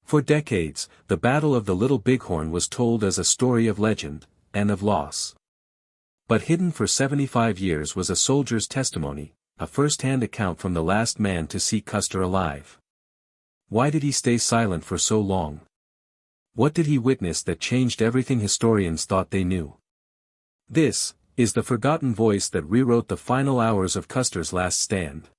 For decades, the Battle of the Little Bighorn was told as a story of legend, and of loss. But hidden for 75 years was a soldier's testimony, a first-hand account from the last man to see Custer alive. Why did he stay silent for so long? What did he witness that changed everything historians thought they knew? This is the forgotten voice that rewrote the final hours of Custer's last stand.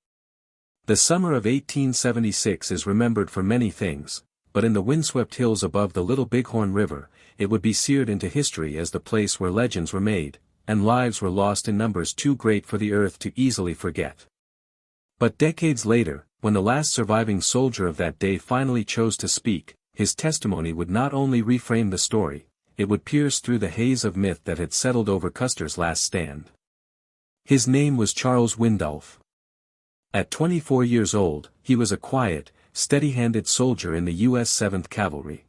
The summer of 1876 is remembered for many things, but in the windswept hills above the Little Bighorn River, it would be seared into history as the place where legends were made, and lives were lost in numbers too great for the earth to easily forget. But decades later, when the last surviving soldier of that day finally chose to speak, his testimony would not only reframe the story, it would pierce through the haze of myth that had settled over Custer's last stand. His name was Charles Windolph. At 24 years old, he was a quiet, steady-handed soldier in the U.S. 7th Cavalry.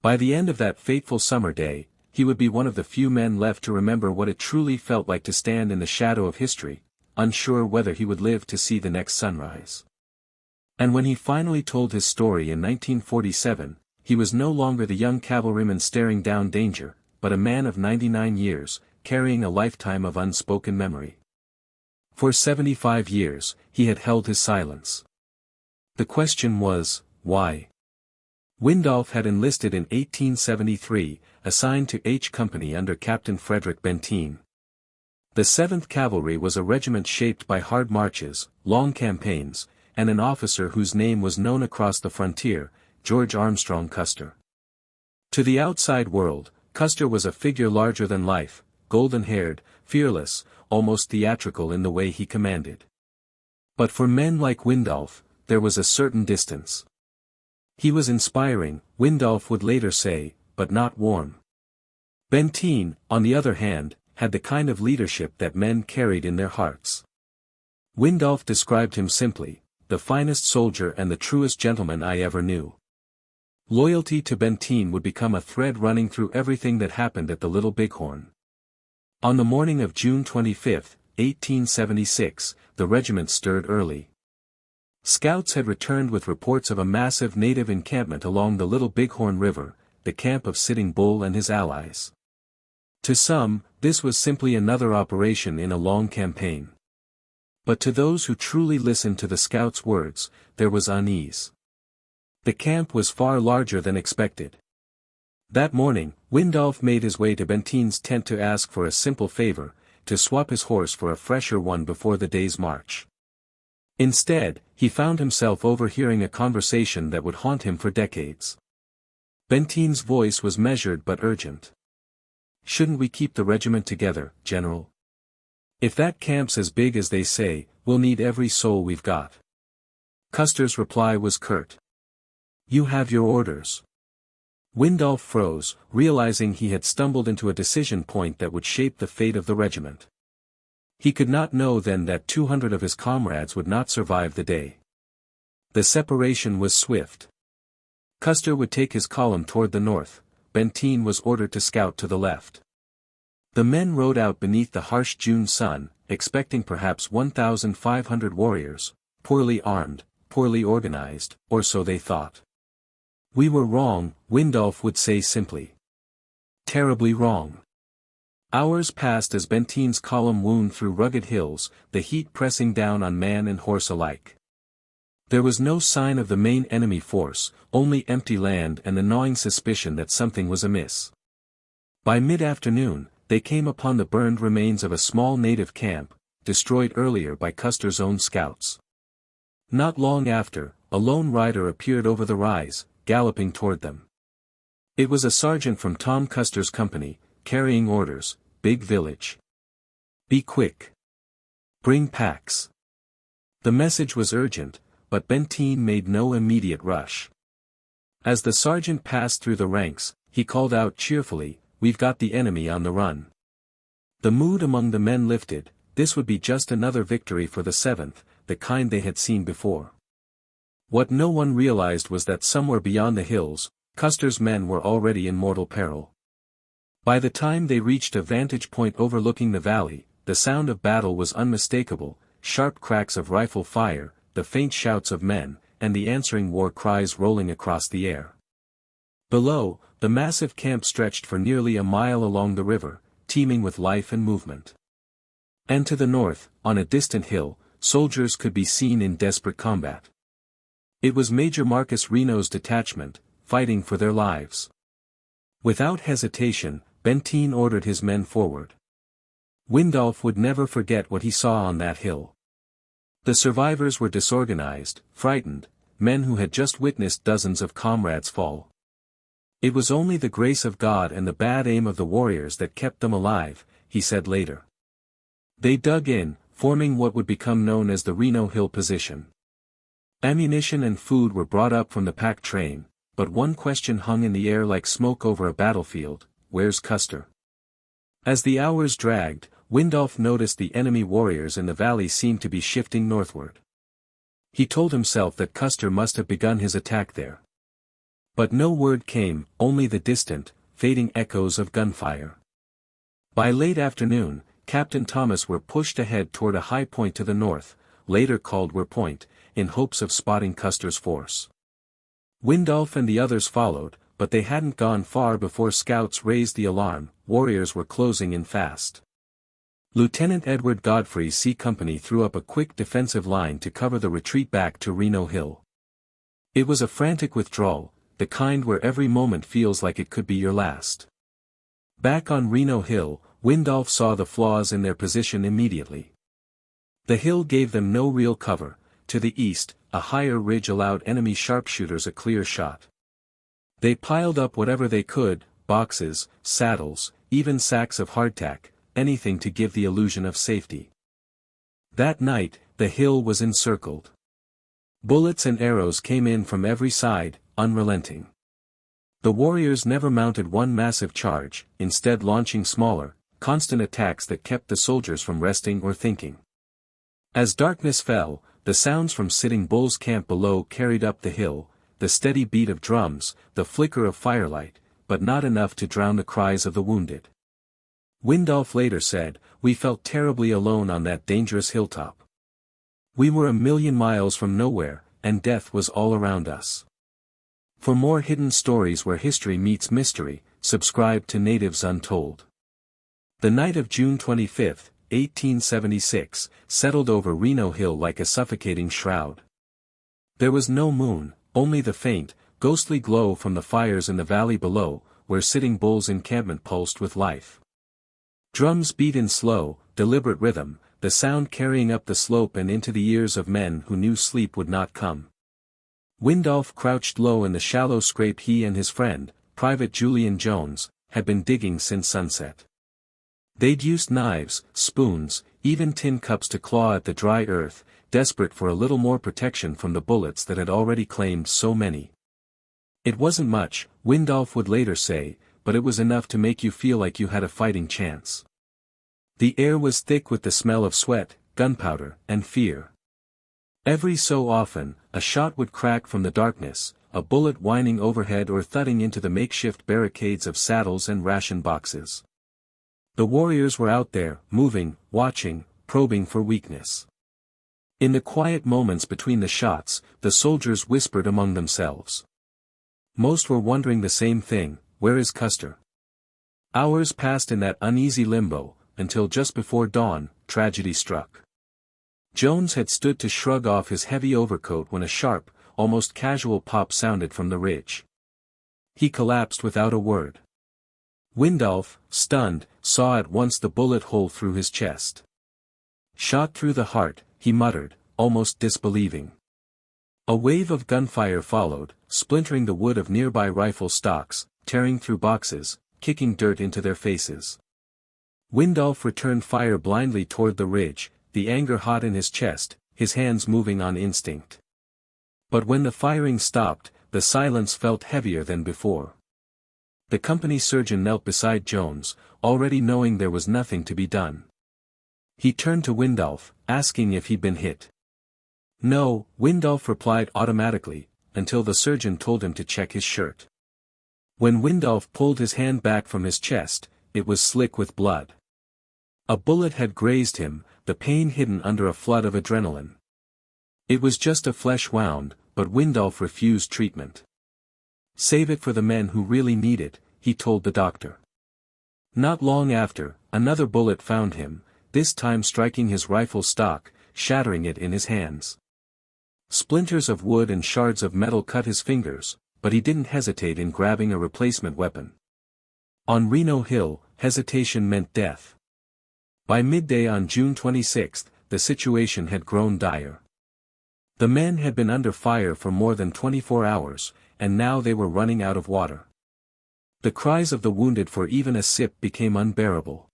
By the end of that fateful summer day, he would be one of the few men left to remember what it truly felt like to stand in the shadow of history, unsure whether he would live to see the next sunrise. And when he finally told his story in 1947, he was no longer the young cavalryman staring down danger, but a man of 99 years, carrying a lifetime of unspoken memory. For 75 years, he had held his silence. The question was, why? Windolph had enlisted in 1873, assigned to H Company under Captain Frederick Benteen. The 7th Cavalry was a regiment shaped by hard marches, long campaigns, and an officer whose name was known across the frontier, George Armstrong Custer. To the outside world, Custer was a figure larger than life, golden-haired, fearless, almost theatrical in the way he commanded. But for men like Windolph, there was a certain distance. He was inspiring, Windolph would later say, but not warm. Benteen, on the other hand, had the kind of leadership that men carried in their hearts. Windolph described him simply, the finest soldier and the truest gentleman I ever knew. Loyalty to Benteen would become a thread running through everything that happened at the Little Bighorn. On the morning of June 25, 1876, the regiment stirred early. Scouts had returned with reports of a massive native encampment along the Little Bighorn River, the camp of Sitting Bull and his allies. To some, this was simply another operation in a long campaign. But to those who truly listened to the scouts' words, there was unease. The camp was far larger than expected. That morning, Windolph made his way to Benteen's tent to ask for a simple favor, to swap his horse for a fresher one before the day's march. Instead, he found himself overhearing a conversation that would haunt him for decades. Benteen's voice was measured but urgent. "Shouldn't we keep the regiment together, General? If that camp's as big as they say, we'll need every soul we've got." Custer's reply was curt. "You have your orders." Windolph froze, realizing he had stumbled into a decision point that would shape the fate of the regiment. He could not know then that 200 of his comrades would not survive the day. The separation was swift. Custer would take his column toward the north, Benteen was ordered to scout to the left. The men rode out beneath the harsh June sun, expecting perhaps 1,500 warriors, poorly armed, poorly organized, or so they thought. "We were wrong," Windolph would say simply. "Terribly wrong." Hours passed as Benteen's column wound through rugged hills, the heat pressing down on man and horse alike. There was no sign of the main enemy force, only empty land and the gnawing suspicion that something was amiss. By mid-afternoon, they came upon the burned remains of a small native camp, destroyed earlier by Custer's own scouts. Not long after, a lone rider appeared over the rise, galloping toward them. It was a sergeant from Tom Custer's company, carrying orders, "Big village. Be quick. Bring packs." The message was urgent, but Benteen made no immediate rush. As the sergeant passed through the ranks, he called out cheerfully, "We've got the enemy on the run." The mood among the men lifted, this would be just another victory for the 7th, the kind they had seen before. What no one realized was that somewhere beyond the hills, Custer's men were already in mortal peril. By the time they reached a vantage point overlooking the valley, the sound of battle was unmistakable, sharp cracks of rifle fire, the faint shouts of men, and the answering war cries rolling across the air. Below, the massive camp stretched for nearly a mile along the river, teeming with life and movement. And to the north, on a distant hill, soldiers could be seen in desperate combat. It was Major Marcus Reno's detachment, fighting for their lives. Without hesitation, Benteen ordered his men forward. Windolph would never forget what he saw on that hill. The survivors were disorganized, frightened, men who had just witnessed dozens of comrades fall. It was only the grace of God and the bad aim of the warriors that kept them alive, he said later. They dug in, forming what would become known as the Reno Hill position. Ammunition and food were brought up from the pack train, but one question hung in the air like smoke over a battlefield: where's Custer? As the hours dragged, Windolph noticed the enemy warriors in the valley seemed to be shifting northward. He told himself that Custer must have begun his attack there. But no word came, only the distant, fading echoes of gunfire. By late afternoon, Captain Thomas were pushed ahead toward a high point to the north, later called Were Point, in hopes of spotting Custer's force. Windolph and the others followed, but they hadn't gone far before scouts raised the alarm: warriors were closing in fast. Lieutenant Edward Godfrey's C Company threw up a quick defensive line to cover the retreat back to Reno Hill. It was a frantic withdrawal, the kind where every moment feels like it could be your last. Back on Reno Hill, Windolph saw the flaws in their position immediately. The hill gave them no real cover. To the east, a higher ridge allowed enemy sharpshooters a clear shot. They piled up whatever they could: boxes, saddles, even sacks of hardtack, anything to give the illusion of safety. That night, the hill was encircled. Bullets and arrows came in from every side, unrelenting. The warriors never mounted one massive charge, instead launching smaller, constant attacks that kept the soldiers from resting or thinking. As darkness fell, the sounds from Sitting Bull's camp below carried up the hill, the steady beat of drums, the flicker of firelight, but not enough to drown the cries of the wounded. Windolph later said, "We felt terribly alone on that dangerous hilltop. We were a million miles from nowhere, and death was all around us." For more hidden stories where history meets mystery, subscribe to Natives Untold. The night of June 25, 1876, settled over Reno Hill like a suffocating shroud. There was no moon, only the faint, ghostly glow from the fires in the valley below, where Sitting Bull's encampment pulsed with life. Drums beat in slow, deliberate rhythm, the sound carrying up the slope and into the ears of men who knew sleep would not come. Windolph crouched low in the shallow scrape he and his friend, Private Julian Jones, had been digging since sunset. They'd used knives, spoons, even tin cups to claw at the dry earth, desperate for a little more protection from the bullets that had already claimed so many. It wasn't much, Windolph would later say, but it was enough to make you feel like you had a fighting chance. The air was thick with the smell of sweat, gunpowder, and fear. Every so often, a shot would crack from the darkness, a bullet whining overhead or thudding into the makeshift barricades of saddles and ration boxes. The warriors were out there, moving, watching, probing for weakness. In the quiet moments between the shots, the soldiers whispered among themselves. Most were wondering the same thing: where is Custer? Hours passed in that uneasy limbo, until just before dawn, tragedy struck. Jones had stood to shrug off his heavy overcoat when a sharp, almost casual pop sounded from the ridge. He collapsed without a word. Windolph, stunned, saw at once the bullet hole through his chest. "Shot through the heart," he muttered, almost disbelieving. A wave of gunfire followed, splintering the wood of nearby rifle stocks, tearing through boxes, kicking dirt into their faces. Windolph returned fire blindly toward the ridge, the anger hot in his chest, his hands moving on instinct. But when the firing stopped, the silence felt heavier than before. The company surgeon knelt beside Jones, already knowing there was nothing to be done. He turned to Windolph, asking if he'd been hit. "No," Windolph replied automatically, until the surgeon told him to check his shirt. When Windolph pulled his hand back from his chest, it was slick with blood. A bullet had grazed him, the pain hidden under a flood of adrenaline. It was just a flesh wound, but Windolph refused treatment. "Save it for the men who really need it," he told the doctor. Not long after, another bullet found him, this time striking his rifle stock, shattering it in his hands. Splinters of wood and shards of metal cut his fingers, but he didn't hesitate in grabbing a replacement weapon. On Reno Hill, hesitation meant death. By midday on June 26, the situation had grown dire. The men had been under fire for more than 24 hours, and now they were running out of water. The cries of the wounded for even a sip became unbearable.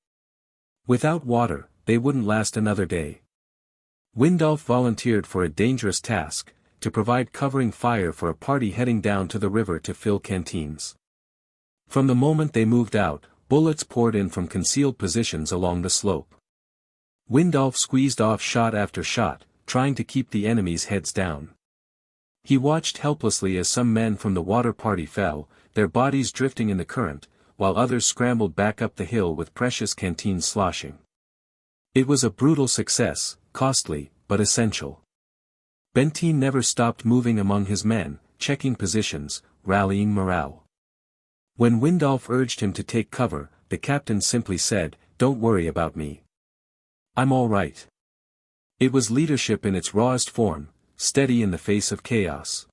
Without water, they wouldn't last another day. Windolph volunteered for a dangerous task, to provide covering fire for a party heading down to the river to fill canteens. From the moment they moved out, bullets poured in from concealed positions along the slope. Windolph squeezed off shot after shot, trying to keep the enemy's heads down. He watched helplessly as some men from the water party fell, their bodies drifting in the current, while others scrambled back up the hill with precious canteens sloshing. It was a brutal success, costly, but essential. Benteen never stopped moving among his men, checking positions, rallying morale. When Windolph urged him to take cover, the captain simply said, "Don't worry about me. I'm all right." It was leadership in its rawest form, steady in the face of chaos.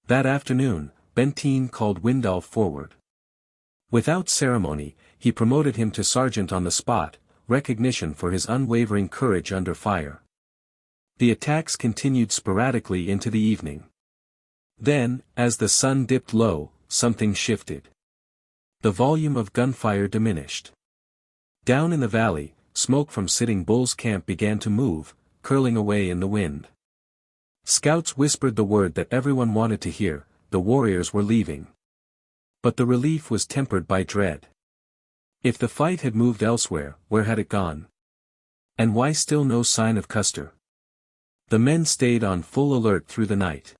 That afternoon, Benteen called Windolph forward. Without ceremony, he promoted him to sergeant on the spot, recognition for his unwavering courage under fire. The attacks continued sporadically into the evening. Then, as the sun dipped low, something shifted. The volume of gunfire diminished. Down in the valley, smoke from Sitting Bull's camp began to move, curling away in the wind. Scouts whispered the word that everyone wanted to hear: the warriors were leaving. But the relief was tempered by dread. If the fight had moved elsewhere, where had it gone? And why still no sign of Custer? The men stayed on full alert through the night.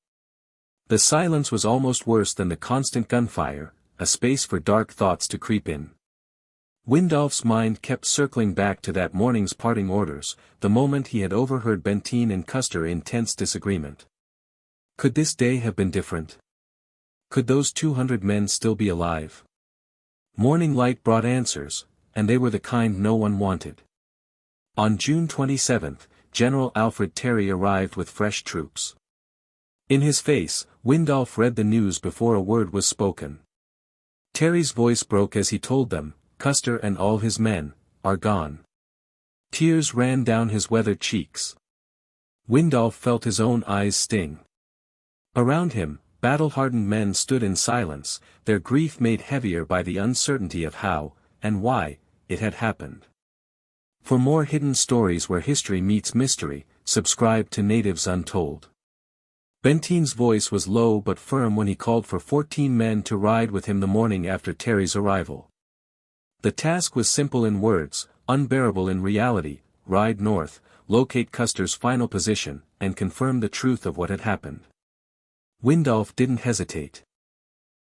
The silence was almost worse than the constant gunfire, a space for dark thoughts to creep in. Windolph's mind kept circling back to that morning's parting orders, the moment he had overheard Benteen and Custer in tense disagreement. Could this day have been different? Could those 200 men still be alive? Morning light brought answers, and they were the kind no one wanted. On June 27, General Alfred Terry arrived with fresh troops. In his face, Windolph read the news before a word was spoken. Terry's voice broke as he told them, "Custer and all his men are gone." Tears ran down his weathered cheeks. Windolph felt his own eyes sting. Around him, battle-hardened men stood in silence, their grief made heavier by the uncertainty of how, and why, it had happened. For more hidden stories where history meets mystery, subscribe to Natives Untold. Benteen's voice was low but firm when he called for 14 men to ride with him the morning after Terry's arrival. The task was simple in words, unbearable in reality: ride north, locate Custer's final position, and confirm the truth of what had happened. Windolph didn't hesitate.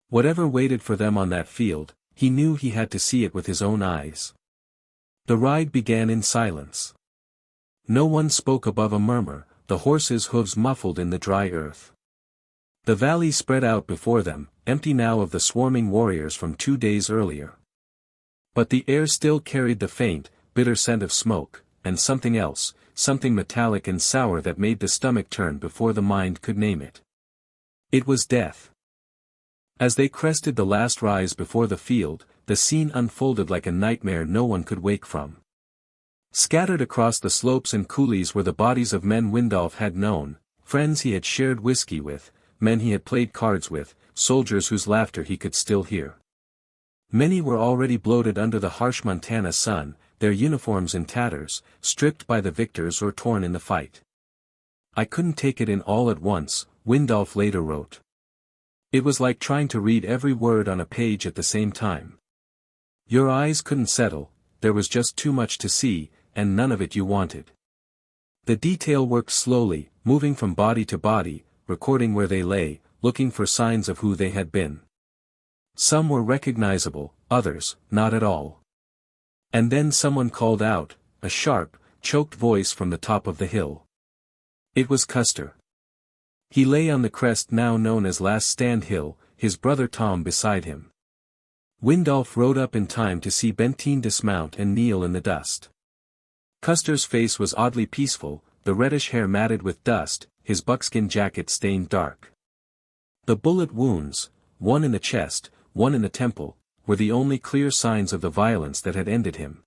Whatever waited for them on that field, he knew he had to see it with his own eyes. The ride began in silence. No one spoke above a murmur, the horses' hooves muffled in the dry earth. The valley spread out before them, empty now of the swarming warriors from 2 days earlier. But the air still carried the faint, bitter scent of smoke, and something else, something metallic and sour that made the stomach turn before the mind could name it. It was death. As they crested the last rise before the field, the scene unfolded like a nightmare no one could wake from. Scattered across the slopes and coulees were the bodies of men Windolph had known, friends he had shared whiskey with, men he had played cards with, soldiers whose laughter he could still hear. Many were already bloated under the harsh Montana sun, their uniforms in tatters, stripped by the victors or torn in the fight. "I couldn't take it in all at once," Windolph later wrote. "It was like trying to read every word on a page at the same time. Your eyes couldn't settle, there was just too much to see, and none of it you wanted." The detail worked slowly, moving from body to body, recording where they lay, looking for signs of who they had been. Some were recognizable, others, not at all. And then someone called out, a sharp, choked voice from the top of the hill. It was Custer. He lay on the crest now known as Last Stand Hill, his brother Tom beside him. Windolph rode up in time to see Benteen dismount and kneel in the dust. Custer's face was oddly peaceful, the reddish hair matted with dust, his buckskin jacket stained dark. The bullet wounds, one in the chest, one in the temple, were the only clear signs of the violence that had ended him.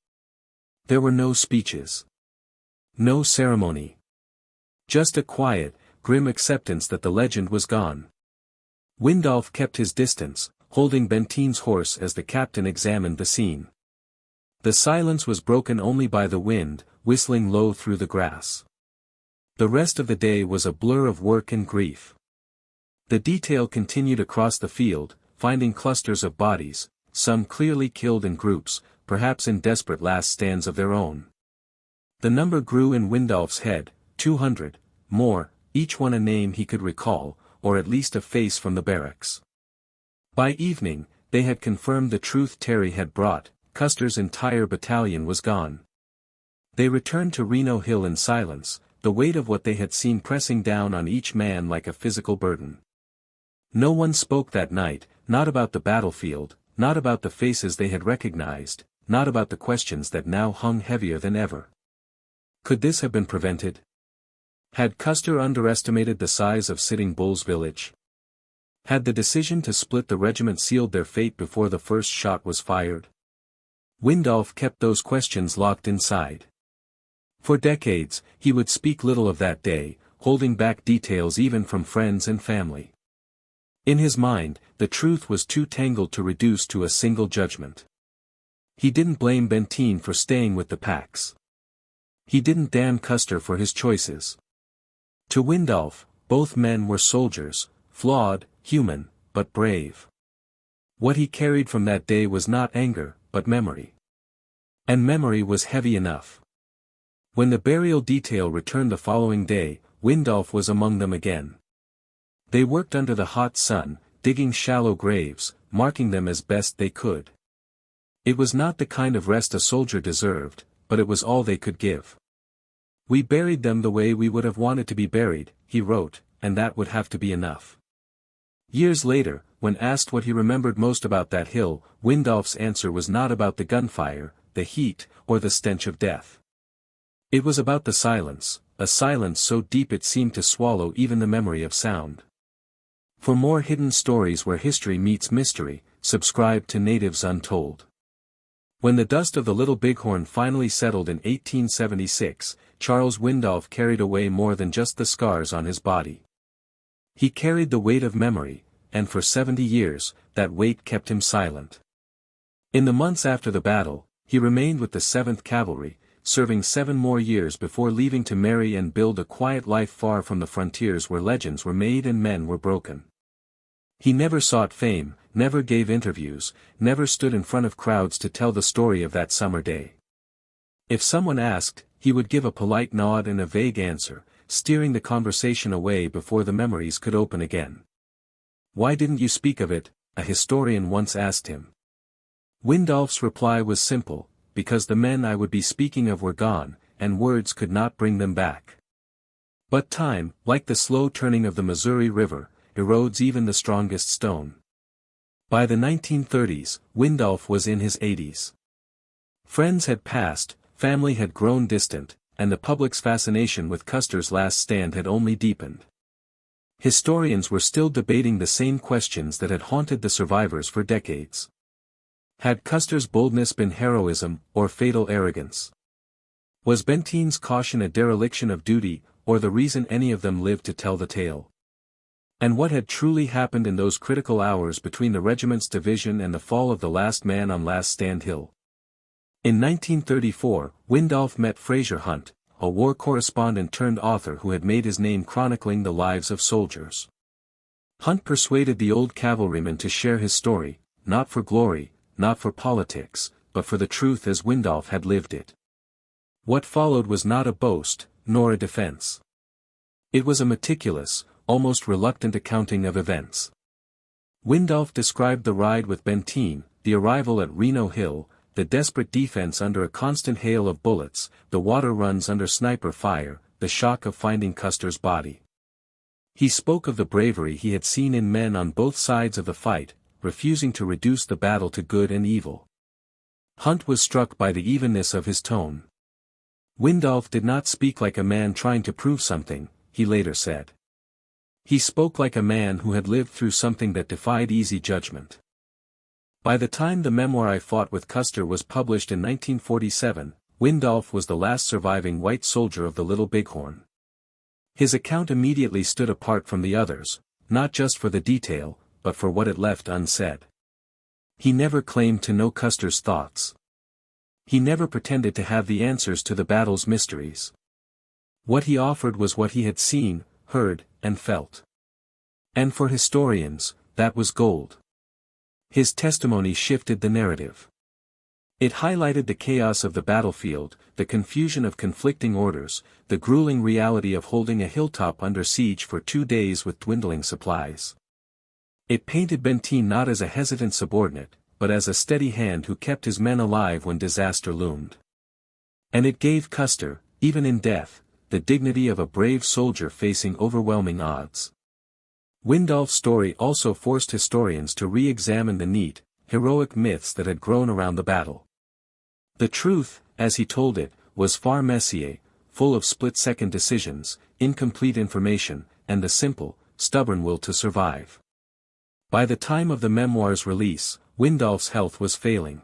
There were no speeches. No ceremony. Just a quiet, grim acceptance that the legend was gone. Windolph kept his distance, holding Benteen's horse as the captain examined the scene. The silence was broken only by the wind, whistling low through the grass. The rest of the day was a blur of work and grief. The detail continued across the field, finding clusters of bodies, some clearly killed in groups, perhaps in desperate last stands of their own. The number grew in Windolph's head, 200, more, each one a name he could recall, or at least a face from the barracks. By evening, they had confirmed the truth Terry had brought: Custer's entire battalion was gone. They returned to Reno Hill in silence, the weight of what they had seen pressing down on each man like a physical burden. No one spoke that night, not about the battlefield, not about the faces they had recognized, not about the questions that now hung heavier than ever. Could this have been prevented? Had Custer underestimated the size of Sitting Bull's village? Had the decision to split the regiment sealed their fate before the first shot was fired? Windolph kept those questions locked inside. For decades, he would speak little of that day, holding back details even from friends and family. In his mind, the truth was too tangled to reduce to a single judgment. He didn't blame Benteen for staying with the packs. He didn't damn Custer for his choices. To Windolph, both men were soldiers, flawed, human, but brave. What he carried from that day was not anger, but memory. And memory was heavy enough. When the burial detail returned the following day, Windolph was among them again. They worked under the hot sun, digging shallow graves, marking them as best they could. It was not the kind of rest a soldier deserved, but it was all they could give. "We buried them the way we would have wanted to be buried," he wrote, "and that would have to be enough." Years later, when asked what he remembered most about that hill, Windolph's answer was not about the gunfire, the heat, or the stench of death. It was about the silence, a silence so deep it seemed to swallow even the memory of sound. For more hidden stories where history meets mystery, subscribe to Natives Untold. When the dust of the Little Bighorn finally settled in 1876, Charles Windolph carried away more than just the scars on his body. He carried the weight of memory, and for 70 years, that weight kept him silent. In the months after the battle, he remained with the 7th Cavalry, serving 7 more years before leaving to marry and build a quiet life far from the frontiers where legends were made and men were broken. He never sought fame, never gave interviews, never stood in front of crowds to tell the story of that summer day. If someone asked, he would give a polite nod and a vague answer, steering the conversation away before the memories could open again. "Why didn't you speak of it?" a historian once asked him. Windolph's reply was simple: "Because the men I would be speaking of were gone, and words could not bring them back." But time, like the slow turning of the Missouri River, erodes even the strongest stone. By the 1930s, Windolph was in his 80s. Friends had passed, family had grown distant, and the public's fascination with Custer's last stand had only deepened. Historians were still debating the same questions that had haunted the survivors for decades. Had Custer's boldness been heroism, or fatal arrogance? Was Benteen's caution a dereliction of duty, or the reason any of them lived to tell the tale? And what had truly happened in those critical hours between the regiment's division and the fall of the last man on Last Stand Hill? In 1934, Windolph met Fraser Hunt, a war correspondent turned author who had made his name chronicling the lives of soldiers. Hunt persuaded the old cavalryman to share his story, not for glory, not for politics, but for the truth as Windolph had lived it. What followed was not a boast, nor a defense. It was a meticulous, almost reluctant accounting of events. Windolph described the ride with Benteen, the arrival at Reno Hill, the desperate defense under a constant hail of bullets, the water runs under sniper fire, the shock of finding Custer's body. He spoke of the bravery he had seen in men on both sides of the fight, refusing to reduce the battle to good and evil. Hunt was struck by the evenness of his tone. Windolph did not speak like a man trying to prove something, he later said. He spoke like a man who had lived through something that defied easy judgment. By the time the memoir I Fought With Custer was published in 1947, Windolph was the last surviving white soldier of the Little Bighorn. His account immediately stood apart from the others, not just for the detail, but for what it left unsaid. He never claimed to know Custer's thoughts. He never pretended to have the answers to the battle's mysteries. What he offered was what he had seen, heard, and felt. And for historians, that was gold. His testimony shifted the narrative. It highlighted the chaos of the battlefield, the confusion of conflicting orders, the grueling reality of holding a hilltop under siege for 2 days with dwindling supplies. It painted Benteen not as a hesitant subordinate, but as a steady hand who kept his men alive when disaster loomed. And it gave Custer, even in death, the dignity of a brave soldier facing overwhelming odds. Windolph's story also forced historians to re-examine the neat, heroic myths that had grown around the battle. The truth, as he told it, was far messier, full of split-second decisions, incomplete information, and the simple, stubborn will to survive. By the time of the memoir's release, Windolph's health was failing.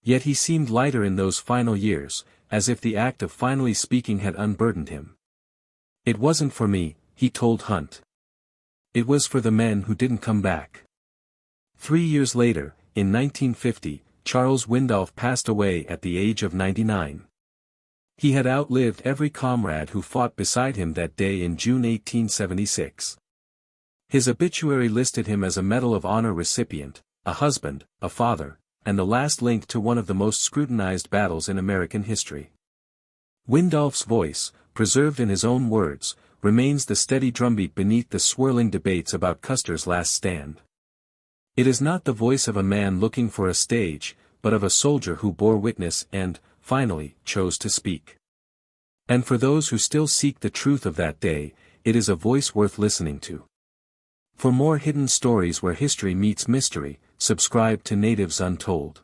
Yet he seemed lighter in those final years, as if the act of finally speaking had unburdened him. It wasn't for me, he told Hunt. It was for the men who didn't come back. 3 years later, in 1950, Charles Windolph passed away at the age of 99. He had outlived every comrade who fought beside him that day in June 1876. His obituary listed him as a Medal of Honor recipient, a husband, a father, and the last link to one of the most scrutinized battles in American history. Windolph's voice, preserved in his own words, remains the steady drumbeat beneath the swirling debates about Custer's last stand. It is not the voice of a man looking for a stage, but of a soldier who bore witness and, finally, chose to speak. And for those who still seek the truth of that day, it is a voice worth listening to. For more hidden stories where history meets mystery, subscribe to Natives Untold.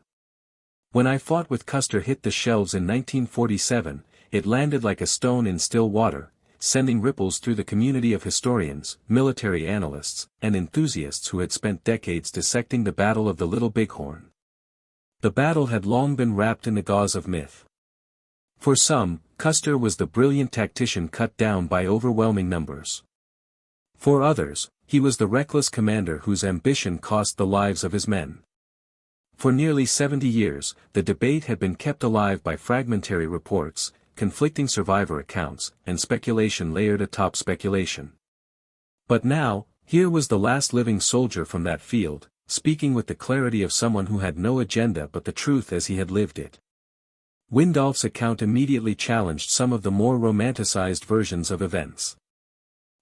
When I Fought With Custer hit the shelves in 1947, it landed like a stone in still water, sending ripples through the community of historians, military analysts, and enthusiasts who had spent decades dissecting the Battle of the Little Bighorn. The battle had long been wrapped in the gauze of myth. For some, Custer was the brilliant tactician cut down by overwhelming numbers. For others, he was the reckless commander whose ambition cost the lives of his men. For nearly 70 years, the debate had been kept alive by fragmentary reports, conflicting survivor accounts, and speculation layered atop speculation. But now, here was the last living soldier from that field, speaking with the clarity of someone who had no agenda but the truth as he had lived it. Windolph's account immediately challenged some of the more romanticized versions of events.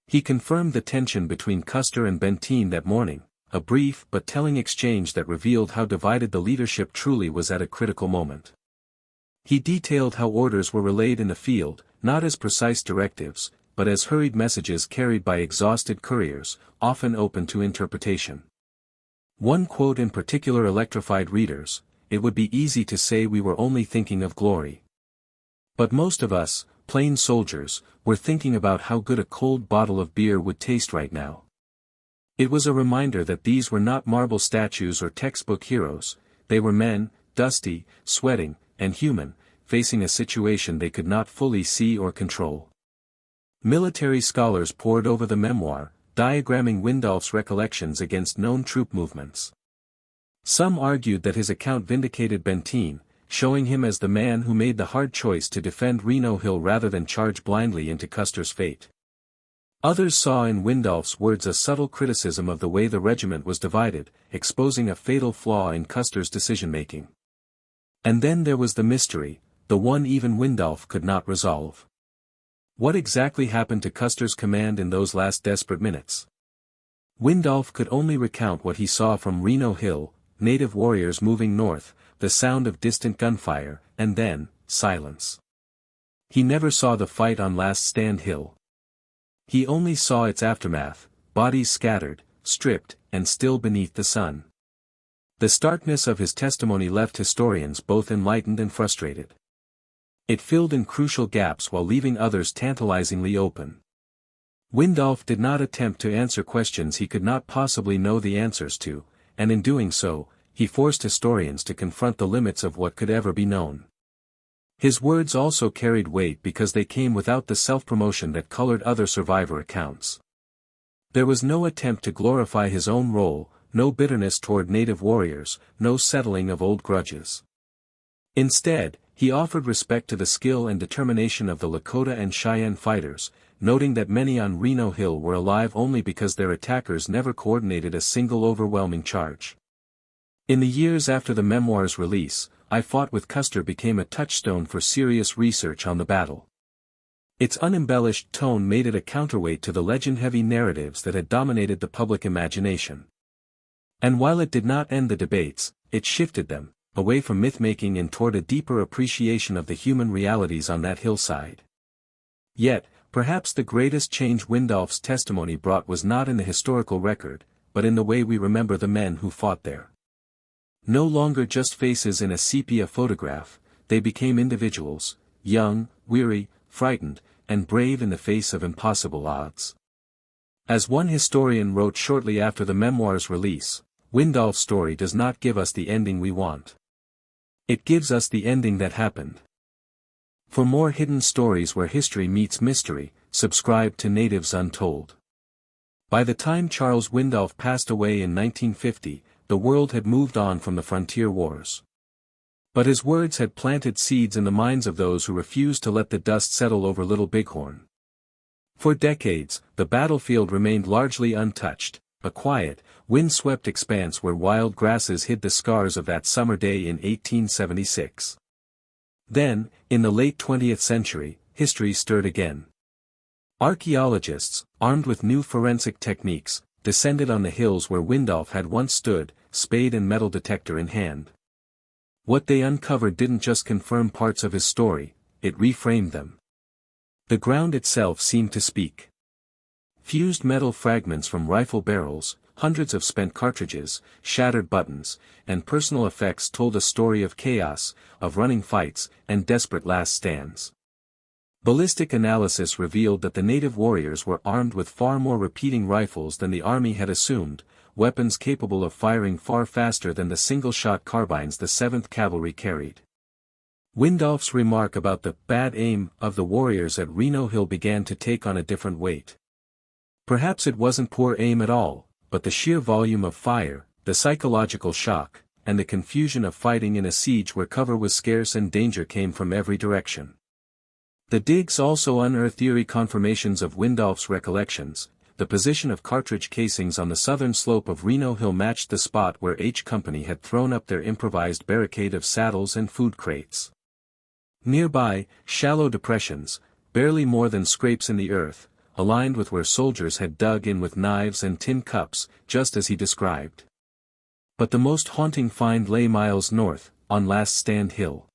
He confirmed the tension between Custer and Benteen that morning, a brief but telling exchange that revealed how divided the leadership truly was at a critical moment. He detailed how orders were relayed in the field, not as precise directives, but as hurried messages carried by exhausted couriers, often open to interpretation. One quote in particular electrified readers: "It would be easy to say we were only thinking of glory. But most of us, plain soldiers, were thinking about how good a cold bottle of beer would taste right now." It was a reminder that these were not marble statues or textbook heroes, they were men, dusty, sweating, and human, facing a situation they could not fully see or control. Military scholars pored over the memoir, diagramming Windolph's recollections against known troop movements. Some argued that his account vindicated Benteen, showing him as the man who made the hard choice to defend Reno Hill rather than charge blindly into Custer's fate. Others saw in Windolph's words a subtle criticism of the way the regiment was divided, exposing a fatal flaw in Custer's decision-making. And then there was the mystery, the one even Windolph could not resolve. What exactly happened to Custer's command in those last desperate minutes? Windolph could only recount what he saw from Reno Hill, native warriors moving north, the sound of distant gunfire, and then, silence. He never saw the fight on Last Stand Hill. He only saw its aftermath, bodies scattered, stripped, and still beneath the sun. The starkness of his testimony left historians both enlightened and frustrated. It filled in crucial gaps while leaving others tantalizingly open. Windolph did not attempt to answer questions he could not possibly know the answers to, and in doing so, he forced historians to confront the limits of what could ever be known. His words also carried weight because they came without the self-promotion that colored other survivor accounts. There was no attempt to glorify his own role, no bitterness toward native warriors, no settling of old grudges. Instead, he offered respect to the skill and determination of the Lakota and Cheyenne fighters, noting that many on Reno Hill were alive only because their attackers never coordinated a single overwhelming charge. In the years after the memoir's release, I Fought With Custer became a touchstone for serious research on the battle. Its unembellished tone made it a counterweight to the legend-heavy narratives that had dominated the public imagination. And while it did not end the debates, it shifted them, away from myth-making and toward a deeper appreciation of the human realities on that hillside. Yet, perhaps the greatest change Windolph's testimony brought was not in the historical record, but in the way we remember the men who fought there. No longer just faces in a sepia photograph, they became individuals, young, weary, frightened, and brave in the face of impossible odds. As one historian wrote shortly after the memoir's release, Windolph's story does not give us the ending we want. It gives us the ending that happened. For more hidden stories where history meets mystery, subscribe to Natives Untold. By the time Charles Windolph passed away in 1950, the world had moved on from the frontier wars. But his words had planted seeds in the minds of those who refused to let the dust settle over Little Bighorn. For decades, the battlefield remained largely untouched, a quiet, wind-swept expanse where wild grasses hid the scars of that summer day in 1876. Then, in the late 20th century, history stirred again. Archaeologists, armed with new forensic techniques, descended on the hills where Windolph had once stood, spade and metal detector in hand. What they uncovered didn't just confirm parts of his story, it reframed them. The ground itself seemed to speak. Fused metal fragments from rifle barrels, hundreds of spent cartridges, shattered buttons, and personal effects told a story of chaos, of running fights, and desperate last stands. Ballistic analysis revealed that the native warriors were armed with far more repeating rifles than the army had assumed, weapons capable of firing far faster than the single-shot carbines the 7th Cavalry carried. Windolph's remark about the bad aim of the warriors at Reno Hill began to take on a different weight. Perhaps it wasn't poor aim at all, but the sheer volume of fire, the psychological shock, and the confusion of fighting in a siege where cover was scarce and danger came from every direction. The digs also unearthed eerie confirmations of Windolph's recollections. The position of cartridge casings on the southern slope of Reno Hill matched the spot where H Company had thrown up their improvised barricade of saddles and food crates. Nearby, shallow depressions, barely more than scrapes in the earth, aligned with where soldiers had dug in with knives and tin cups, just as he described. But the most haunting find lay miles north, on Last Stand Hill.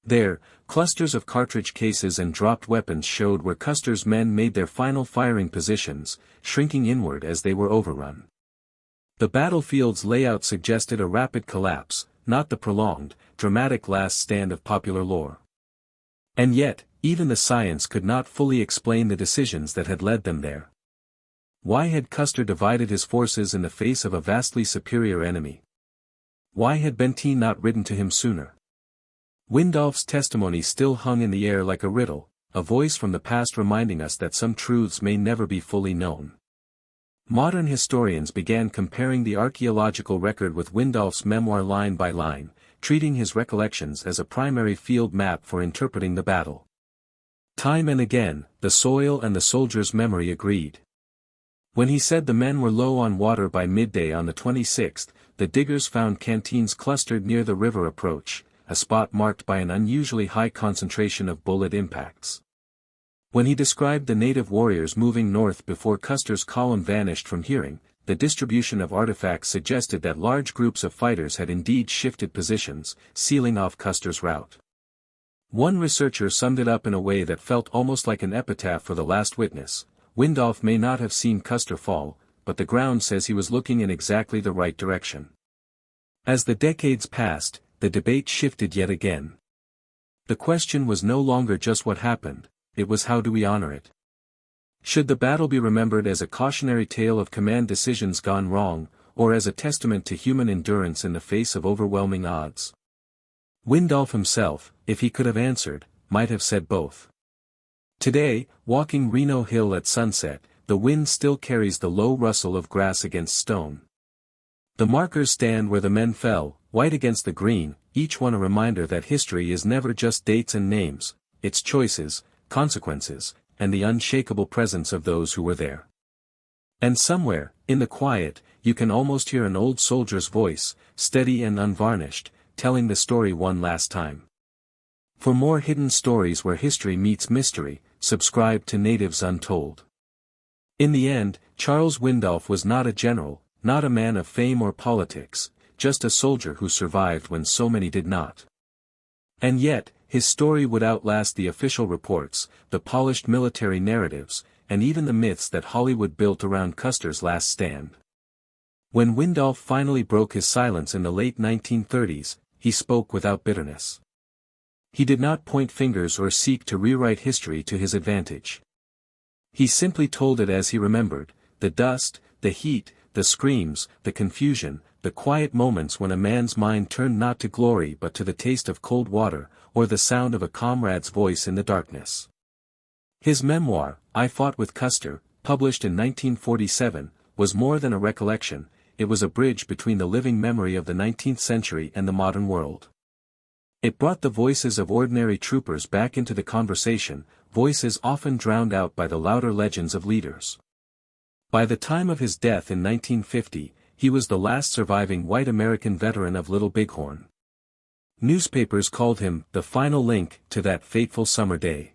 There, clusters of cartridge cases and dropped weapons showed where Custer's men made their final firing positions, shrinking inward as they were overrun. The battlefield's layout suggested a rapid collapse, not the prolonged, dramatic last stand of popular lore. And yet, even the science could not fully explain the decisions that had led them there. Why had Custer divided his forces in the face of a vastly superior enemy? Why had Benteen not ridden to him sooner? Windolph's testimony still hung in the air like a riddle, a voice from the past reminding us that some truths may never be fully known. Modern historians began comparing the archaeological record with Windolph's memoir line by line, treating his recollections as a primary field map for interpreting the battle. Time and again, the soil and the soldiers' memory agreed. When he said the men were low on water by midday on the 26th, the diggers found canteens clustered near the river approach, a spot marked by an unusually high concentration of bullet impacts. When he described the native warriors moving north before Custer's column vanished from hearing, the distribution of artifacts suggested that large groups of fighters had indeed shifted positions, sealing off Custer's route. One researcher summed it up in a way that felt almost like an epitaph for the last witness: Windolph may not have seen Custer fall, but the ground says he was looking in exactly the right direction. As the decades passed, the debate shifted yet again. The question was no longer just what happened, it was how do we honor it. Should the battle be remembered as a cautionary tale of command decisions gone wrong, or as a testament to human endurance in the face of overwhelming odds? Windolph himself, if he could have answered, might have said both. Today, walking Reno Hill at sunset, the wind still carries the low rustle of grass against stone. The markers stand where the men fell, white against the green, each one a reminder that history is never just dates and names, it's choices, consequences, and the unshakable presence of those who were there. And somewhere, in the quiet, you can almost hear an old soldier's voice, steady and unvarnished, telling the story one last time. For more hidden stories where history meets mystery, subscribe to Natives Untold. In the end, Charles Windolph was not a general, not a man of fame or politics, just a soldier who survived when so many did not. And yet, his story would outlast the official reports, the polished military narratives, and even the myths that Hollywood built around Custer's last stand. When Windolph finally broke his silence in the late 1930s, he spoke without bitterness. He did not point fingers or seek to rewrite history to his advantage. He simply told it as he remembered, the dust, the heat, the screams, the confusion, the quiet moments when a man's mind turned not to glory but to the taste of cold water, or the sound of a comrade's voice in the darkness. His memoir, I Fought With Custer, published in 1947, was more than a recollection, it was a bridge between the living memory of the 19th century and the modern world. It brought the voices of ordinary troopers back into the conversation, voices often drowned out by the louder legends of leaders. By the time of his death in 1950, he was the last surviving white American veteran of Little Bighorn. Newspapers called him the final link to that fateful summer day.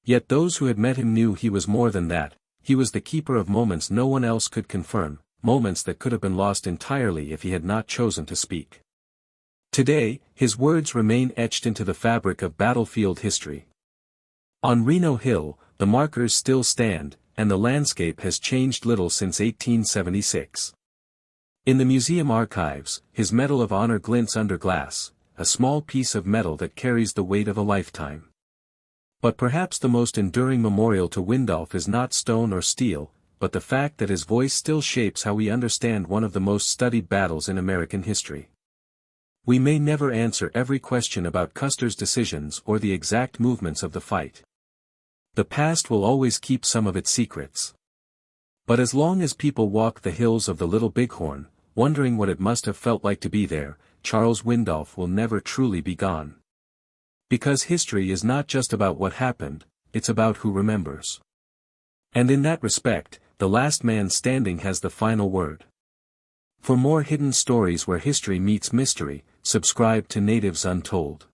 Yet those who had met him knew he was more than that, he was the keeper of moments no one else could confirm, moments that could have been lost entirely if he had not chosen to speak. Today, his words remain etched into the fabric of battlefield history. On Reno Hill, the markers still stand, and the landscape has changed little since 1876. In the museum archives, his Medal of Honor glints under glass, a small piece of metal that carries the weight of a lifetime. But perhaps the most enduring memorial to Windolph is not stone or steel, but the fact that his voice still shapes how we understand one of the most studied battles in American history. We may never answer every question about Custer's decisions or the exact movements of the fight. The past will always keep some of its secrets. But as long as people walk the hills of the Little Bighorn, wondering what it must have felt like to be there, Charles Windolph will never truly be gone. Because history is not just about what happened, it's about who remembers. And in that respect, the last man standing has the final word. For more hidden stories where history meets mystery, subscribe to Natives Untold.